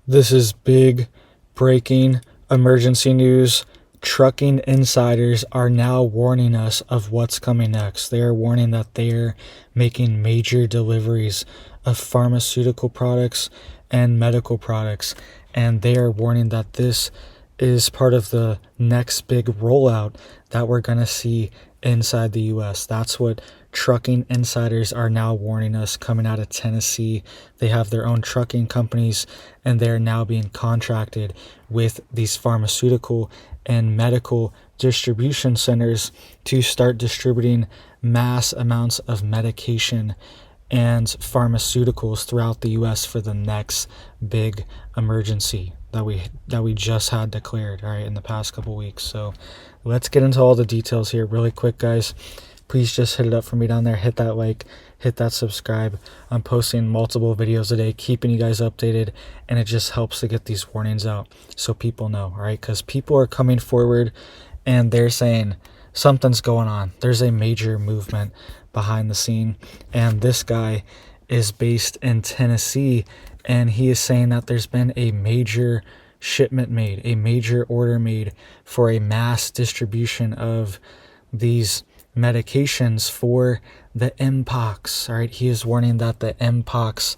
This is big breaking emergency news. Trucking insiders are now warning us of what's coming next. They are warning that they're making major deliveries of pharmaceutical products and medical products. And they are warning that this is part of the next big rollout that we're going to see inside the U.S. That's what trucking insiders are now warning us coming out of Tennessee. They have their own trucking companies, and they're now being contracted with these pharmaceutical and medical distribution centers to start distributing mass amounts of medication and pharmaceuticals throughout the U.S. for the next big emergency that we just had declared, all right, in the past couple weeks. So let's get into all the details here really quick, guys. Please just hit it up for me down there. Hit that like, hit that subscribe. I'm posting multiple videos a day, keeping you guys updated, and it just helps to get these warnings out so people know, all right? Because people are coming forward and they're saying something's going on. There's a major movement behind the scene, and this guy is based in Tennessee, and he is saying that there's been a major shipment made, a major order made for a mass distribution of these medications for the Mpox. All right, he is warning that the Mpox,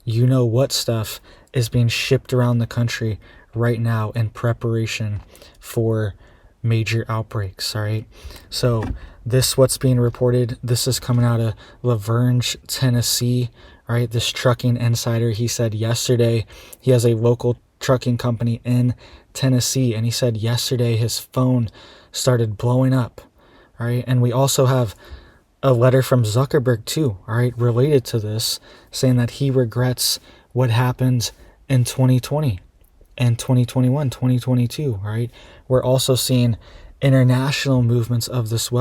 you know what stuff, is being shipped around the country right now in preparation for major outbreaks. All right, so this what's being reported. This is coming out of Laverne, Tennessee. All right, this trucking insider, he said yesterday, he has a local trucking company in Tennessee, and he said yesterday his phone started blowing up. All right, and we also have a letter from Zuckerberg too, all right, related to this, saying that he regrets what happened in 2020 and 2021, 2022, all right? We're also seeing international movements of this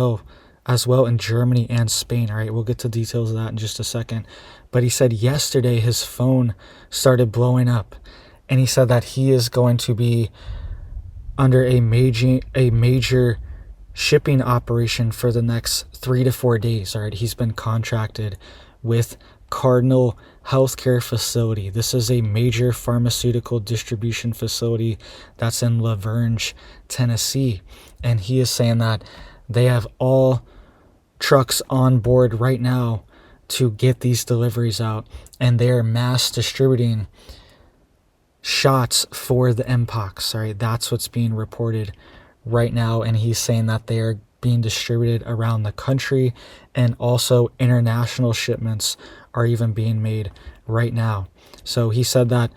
as well in Germany and Spain, all right? We'll get to details of that in just a second. But he said yesterday his phone started blowing up, and he said that he is going to be under a major shipping operation for the next 3 to 4 days. All right, he's been contracted with Cardinal Healthcare Facility. This is a major pharmaceutical distribution facility that's in Laverne, Tennessee, and he is saying that they have all trucks on board right now to get these deliveries out, and they are mass distributing shots for the Mpox. All right, that's what's being reported right now, and he's saying that they are being distributed around the country, and also international shipments are even being made right now. So he said that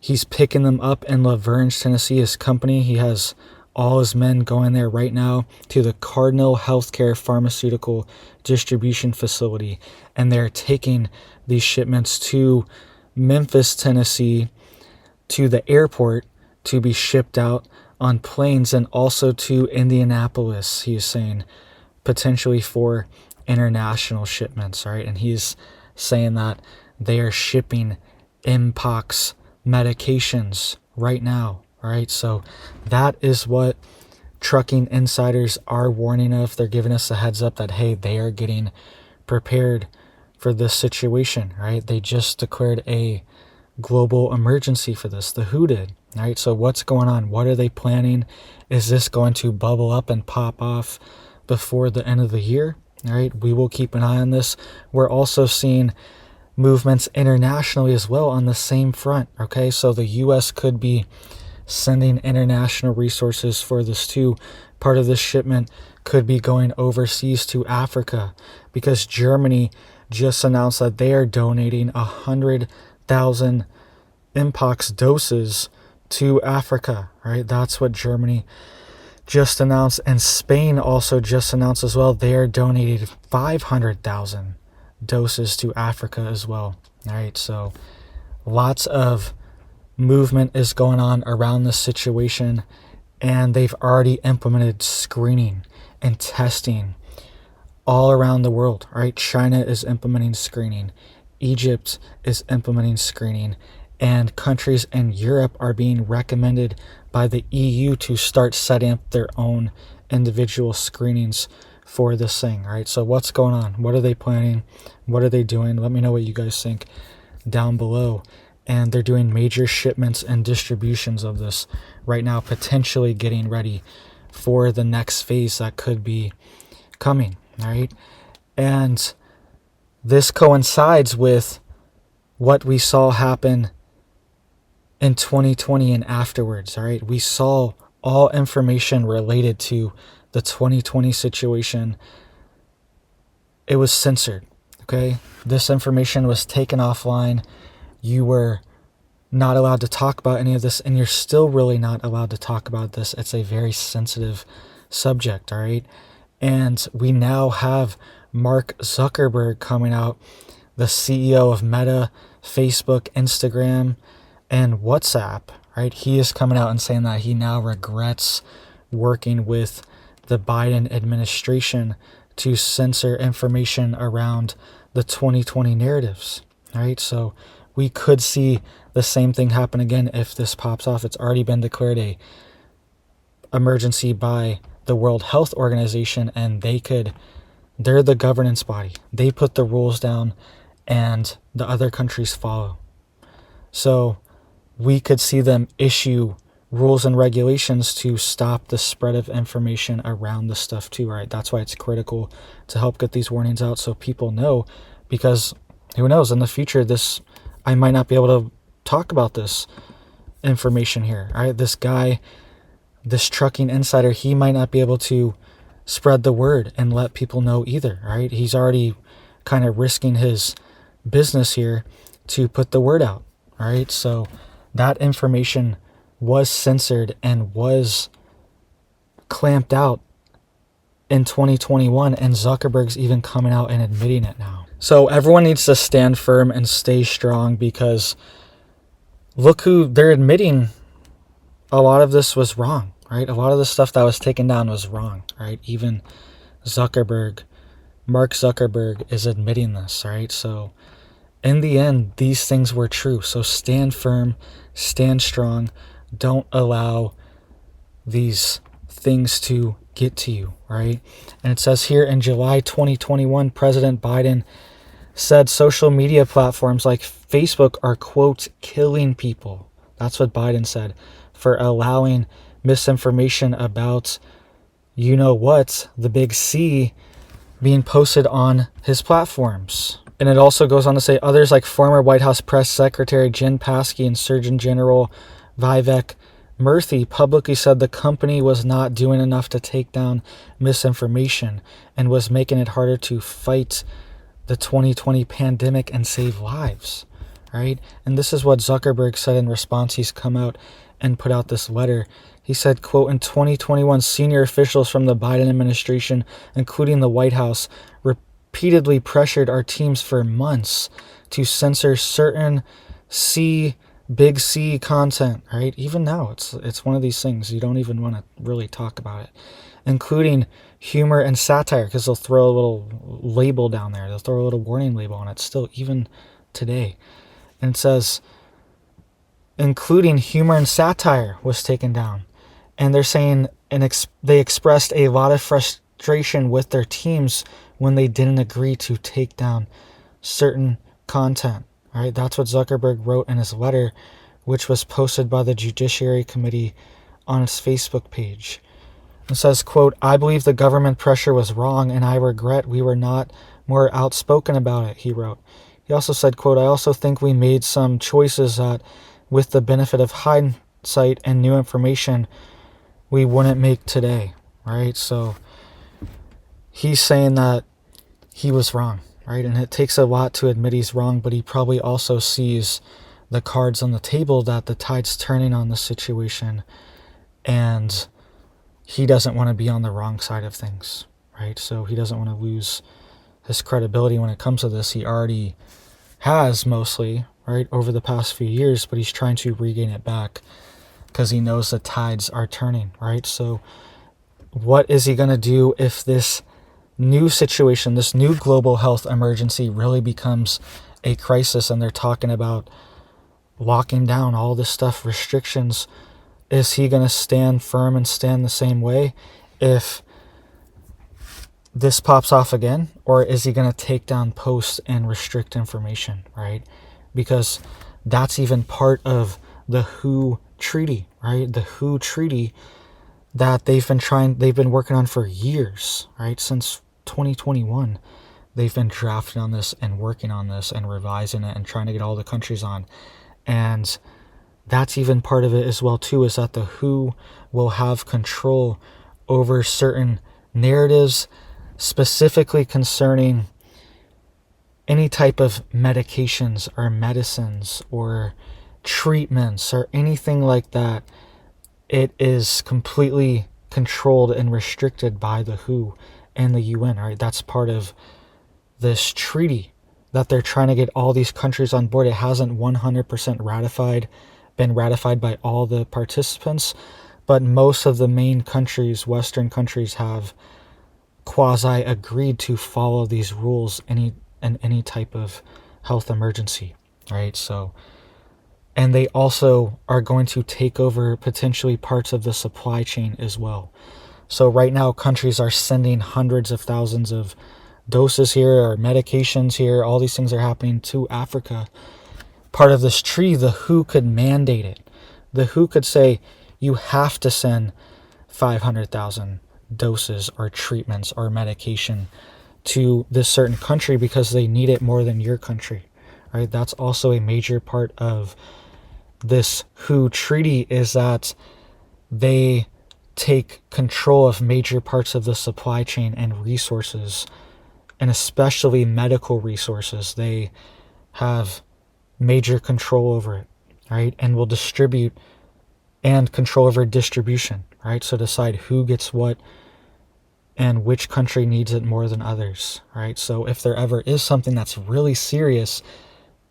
he's picking them up in Laverne, Tennessee, his company. He has all his men going there right now to the Cardinal Healthcare Pharmaceutical Distribution Facility, and they're taking these shipments to Memphis, Tennessee, to the airport to be shipped out on planes, and also to Indianapolis, he is saying, potentially for international shipments, all right? And he's saying that they are shipping Mpox medications right now, all right? So that is what trucking insiders are warning of. They're giving us a heads up that, hey, they are getting prepared for this situation, right? They just declared a global emergency for this. The WHO did. All right, so what's going on? What are they planning? Is this going to bubble up and pop off before the end of the year? All right, we will keep an eye on this. We're also seeing movements internationally as well on the same front. Okay, so the U.S. could be sending international resources for this too. Part of this shipment could be going overseas to Africa, because Germany just announced that they are donating 100,000 Mpox doses to Africa, right? That's what Germany just announced, and Spain also just announced as well. They are donating 500,000 doses to Africa as well. All right, so lots of movement is going on around this situation, and they've already implemented screening and testing all around the world. All right, China is implementing screening, Egypt is implementing screening, and countries in Europe are being recommended by the EU to start setting up their own individual screenings for this thing. All right, so what's going on? What are they planning? What are they doing? Let me know what you guys think down below. and they're doing major shipments and distributions of this right now, potentially getting ready for the next phase that could be coming, right? And this coincides with what we saw happen in 2020 and afterwards, all right? We saw all information related to the 2020 situation. It was censored, okay? This information was taken offline. You were not allowed to talk about any of this, and you're still really not allowed to talk about this. It's a very sensitive subject, all right? And we now have Mark Zuckerberg coming out, the CEO of Meta, Facebook, Instagram, and WhatsApp, right? He is coming out and saying that he now regrets working with the Biden administration to censor information around the 2020 narratives, right? So we could see the same thing happen again if this pops off. It's already been declared a emergency by the World Health Organization, and they're the governance body. They put the rules down and the other countries follow. So we could see them issue rules and regulations to stop the spread of information around this stuff too, right? That's why it's critical to help get these warnings out so people know, because who knows, in the future, I might not be able to talk about this information here, all right? This guy, this trucking insider, he might not be able to spread the word and let people know either, right? He's already kind of risking his business here to put the word out, right? So that information was censored and was clamped out in 2021, and Zuckerberg's even coming out and admitting it now. So everyone needs to stand firm and stay strong, because look who they're admitting a lot of this was wrong, right? A lot of the stuff that was taken down was wrong, right? Even Mark Zuckerberg is admitting this, right? So in the end, these things were true. So stand firm, stand strong. Don't allow these things to get to you, right? And it says here in July 2021, President Biden said social media platforms like Facebook are, quote, killing people. That's what Biden said, for allowing misinformation about, you know what, the big C, being posted on his platforms. And it also goes on to say others like former White House Press Secretary Jen Psaki and Surgeon General Vivek Murthy publicly said the company was not doing enough to take down misinformation and was making it harder to fight the 2020 pandemic and save lives, right? And this is what Zuckerberg said in response. He's come out and put out this letter. He said, quote, in 2021, senior officials from the Biden administration, including the White House, repeatedly pressured our teams for months to censor certain big C content, right? Even now, it's one of these things you don't even want to really talk about it, including humor and satire, because they'll throw a little label down there. They'll throw a little warning label on it still, even today. And it says, including humor and satire was taken down. And they're saying they expressed a lot of frustration with their teams when they didn't agree to take down certain content. All right, that's what Zuckerberg wrote in his letter, which was posted by the Judiciary Committee on its Facebook page. It says, quote, I believe the government pressure was wrong, and I regret we were not more outspoken about it, he wrote. He also said, quote, I also think we made some choices that, with the benefit of hindsight and new information, we wouldn't make today, right? So he's saying that he was wrong, right? And it takes a lot to admit he's wrong, but he probably also sees the cards on the table that the tide's turning on the situation, and he doesn't want to be on the wrong side of things, right? So he doesn't want to lose his credibility when it comes to this. He already has mostly, right, over the past few years, but he's trying to regain it back because he knows the tides are turning, right? So what is he going to do if this new situation, this new global health emergency really becomes a crisis and they're talking about locking down all this stuff, restrictions? Is he going to stand firm and stand the same way if this pops off again? Or is he going to take down posts and restrict information, right? Because that's even part of the WHO treaty, right? The WHO treaty that they've been working on for years, right? Since 2021, they've been drafting on this and working on this and revising it and trying to get all the countries on. And that's even part of it as well too, is that the WHO will have control over certain narratives, specifically concerning any type of medications or medicines or treatments or anything like that. It is completely controlled and restricted by the WHO and the UN, right? That's part of this treaty that they're trying to get all these countries on board. It hasn't 100% been ratified by all the participants, but most of the main countries, Western countries, have quasi agreed to follow these rules in any type of health emergency, right? So, and they also are going to take over potentially parts of the supply chain as well. So right now, countries are sending hundreds of thousands of doses here or medications here. All these things are happening to Africa. Part of this treaty, the WHO could mandate it. The WHO could say, you have to send 500,000 doses or treatments or medication to this certain country because they need it more than your country, right? That's also a major part of this WHO treaty, is that they take control of major parts of the supply chain and resources, and especially medical resources. They have major control over it, right? And will distribute and control over distribution, right? So decide who gets what and which country needs it more than others, right? So if there ever is something that's really serious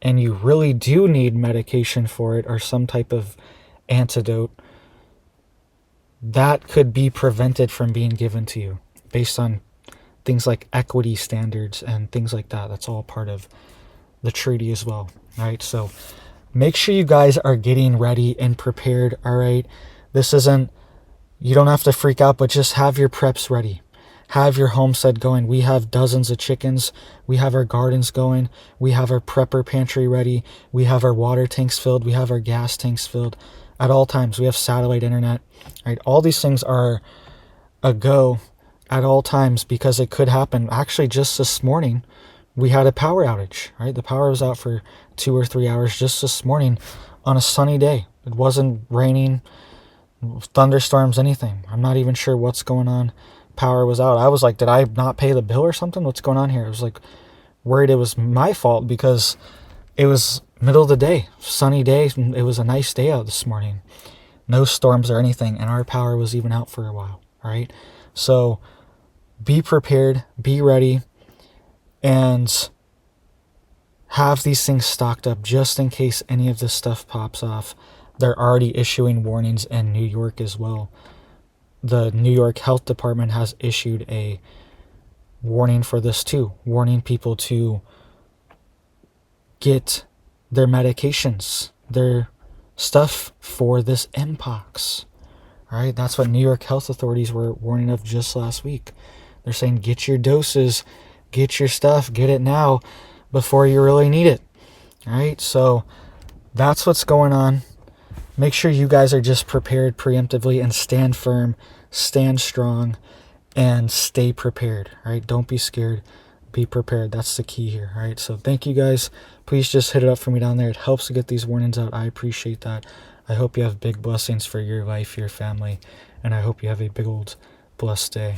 and you really do need medication for it or some type of antidote, that could be prevented from being given to you based on things like equity standards and things like that. That's all part of the treaty as well, right? So make sure you guys are getting ready and prepared, all right? This isn't, you don't have to freak out, but just have your preps ready. Have your homestead going. We have dozens of chickens. We have our gardens going. We have our prepper pantry ready. We have our water tanks filled. We have our gas tanks filled at all times. We have satellite internet, right? All these things are a go at all times because it could happen. Actually, just this morning, we had a power outage, right? The power was out for 2 or 3 hours just this morning on a sunny day. It wasn't raining, thunderstorms, anything. I'm not even sure what's going on. Power was out. I was like, did I not pay the bill or something? What's going on here? I was like worried it was my fault because it was middle of the day, sunny day. It was a nice day out this morning. No storms or anything. And our power was even out for a while, right? So be prepared, be ready, and have these things stocked up just in case any of this stuff pops off. They're already issuing warnings in New York as well. The New York Health Department has issued a warning for this too, warning people to get their medications, their stuff for this mpox. All right, that's what New York health authorities were warning of just last week. They're saying, get your doses, get your stuff, get it now before you really need it. All right, so that's what's going on. Make sure you guys are just prepared preemptively and stand firm, stand strong, and stay prepared. All right, don't be scared. Be prepared. That's the key here. All right, so thank you guys. Please just hit it up for me down there. It helps to get these warnings out. I appreciate that. I hope you have big blessings for your life, your family, and I hope you have a big old blessed day.